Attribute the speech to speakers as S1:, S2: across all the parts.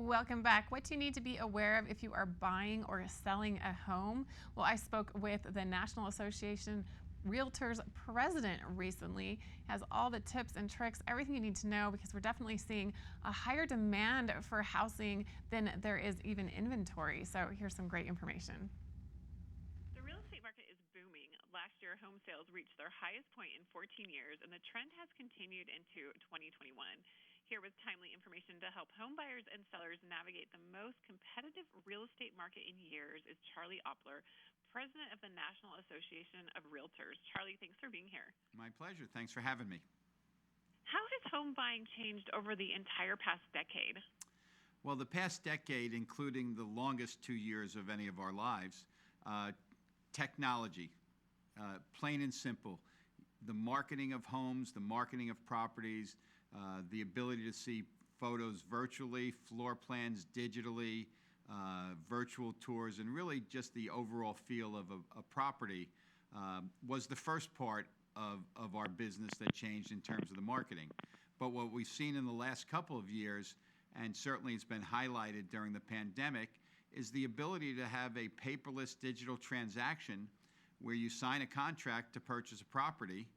S1: Welcome back. What do you need to be aware of if you are buying or selling a home? Well, I spoke with the National Association Realtors president recently. He has all the tips and tricks, everything you need to know, because we're definitely seeing a higher demand for housing than there is even inventory. So here's some great information.
S2: The real estate market is booming. Last year, home sales reached their highest point in 14 years, and the trend has continued into 2021. Here with timely information to help home buyers and sellers navigate the most competitive real estate market in years is Charlie Oppler, president of the National Association of REALTORS. Charlie, thanks for being here.
S3: My pleasure. Thanks for having me.
S2: How has home buying changed over the entire past decade?
S3: Well, the past decade, including the longest 2 years of any of our lives, technology, plain and simple. The marketing of homes, the marketing of properties, the ability to see photos virtually, floor plans digitally, virtual tours, and really just the overall feel of a property was the first part of our business that changed in terms of the marketing. But what we've seen in the last couple of years, and certainly it's been highlighted during the pandemic, is the ability to have a paperless digital transaction where you sign a contract to purchase a property,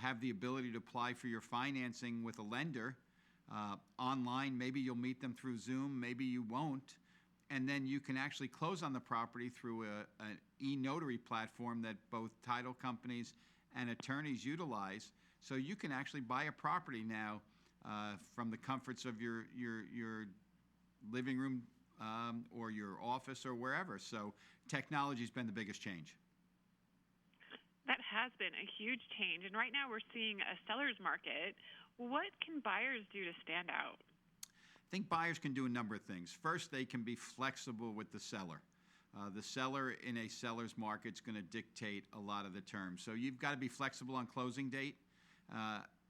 S3: have the ability to apply for your financing with a lender online. Maybe you'll meet them through Zoom, maybe you won't. And then you can actually close on the property through an e-notary platform that both title companies and attorneys utilize. So you can actually buy a property now from the comforts of your living room or your office or wherever. So technology's been the biggest change.
S2: That has been a huge change, and right now we're seeing a seller's market. What can buyers do to stand out?
S3: I think buyers can do a number of things. First, they can be flexible with the seller. The seller in a seller's market is going to dictate a lot of the terms. So you've got to be flexible on closing date,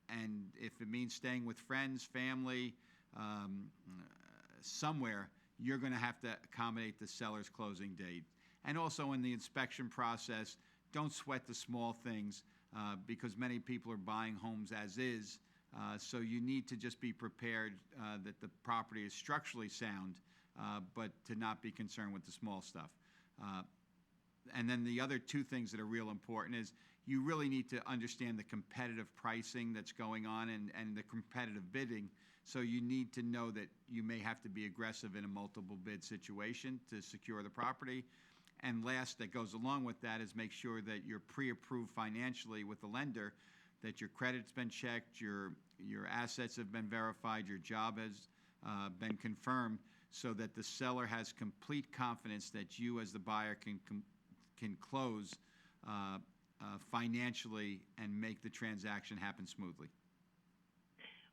S3: and if it means staying with friends, family, somewhere, you're going to have to accommodate the seller's closing date. And also in the inspection process, don't sweat the small things because many people are buying homes as is. So you need to just be prepared that the property is structurally sound, but to not be concerned with the small stuff. And then the other two things that are real important is you really need to understand the competitive pricing that's going on and the competitive bidding. So you need to know that you may have to be aggressive in a multiple bid situation to secure the property. And last, that goes along with that, is make sure that you're pre-approved financially with the lender, that your credit's been checked, your assets have been verified, your job has been confirmed, so that the seller has complete confidence that you as the buyer can close financially and make the transaction happen smoothly.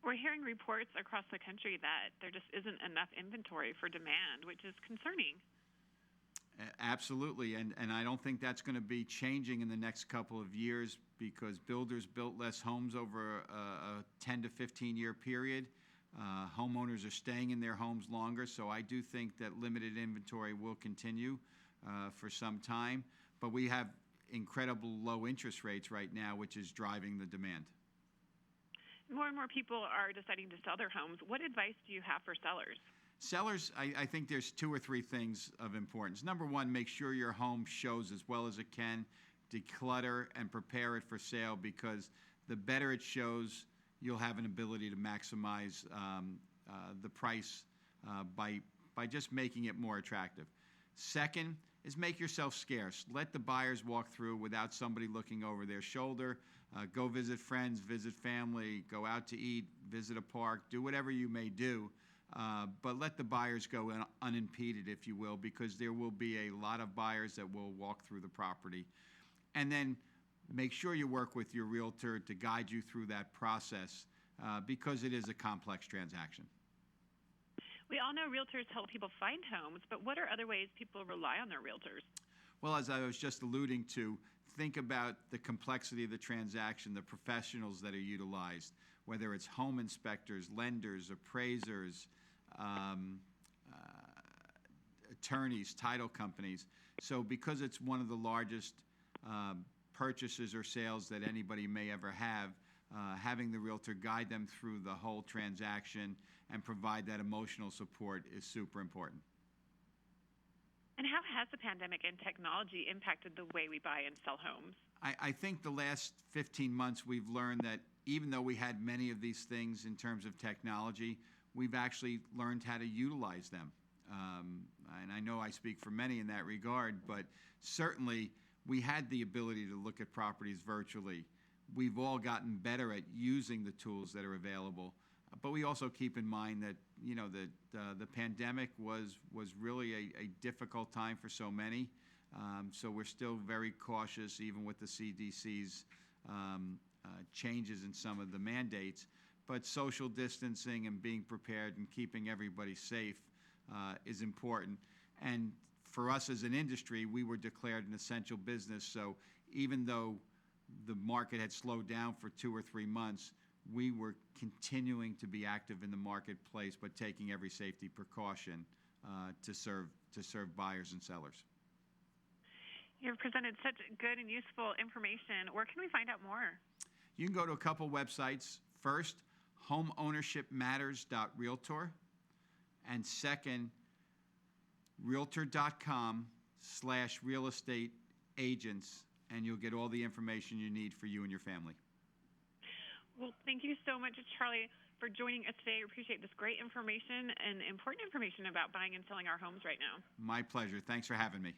S2: We're hearing reports across the country that there just isn't enough inventory for demand, which is concerning.
S3: Absolutely, and I don't think that's going to be changing in the next couple of years because builders built less homes over a 10 to 15 year period. Homeowners are staying in their homes longer, so I do think that limited inventory will continue for some time. But we have incredible low interest rates right now, which is driving the demand.
S2: More and more people are deciding to sell their homes. What advice do you have for sellers?
S3: Sellers, I think there's two or three things of importance. Number one, make sure your home shows as well as it can. Declutter and prepare it for sale, because the better it shows, you'll have an ability to maximize the price by just making it more attractive. Second is make yourself scarce. Let the buyers walk through without somebody looking over their shoulder. Go visit friends, visit family, go out to eat, visit a park, do whatever you may do. But let the buyers go unimpeded, if you will, because there will be a lot of buyers that will walk through the property. And then make sure you work with your realtor to guide you through that process because it is a complex transaction.
S2: We all know realtors help people find homes, but what are other ways people rely on their realtors?
S3: Well, as I was just alluding to, think about the complexity of the transaction, the professionals that are utilized, whether it's home inspectors, lenders, appraisers, attorneys, title companies. So because it's one of the largest purchases or sales that anybody may ever have, having the realtor guide them through the whole transaction and provide that emotional support is super important.
S2: And how has the pandemic and technology impacted the way we buy and sell homes?
S3: I think the last 15 months we've learned that even though we had many of these things in terms of technology, we've actually learned how to utilize them. And I know I speak for many in that regard, but certainly we had the ability to look at properties virtually. We've all gotten better at using the tools that are available, but we also keep in mind that the pandemic was really a difficult time for so many. So we're still very cautious, even with the CDC's changes in some of the mandates. But social distancing and being prepared and keeping everybody safe is important. And for us as an industry, we were declared an essential business. So even though the market had slowed down for 2 or 3 months, we were continuing to be active in the marketplace, but taking every safety precaution to serve buyers and sellers.
S2: You've presented such good and useful information. Where can we find out more?
S3: You can go to a couple websites. First, homeownershipmatters.realtor, and second, realtor.com/real estate agents, and you'll get all the information you need for you and your family.
S2: Well, thank you so much, Charlie, for joining us today. We appreciate this great information and important information about buying and selling our homes right now.
S3: My pleasure. Thanks for having me.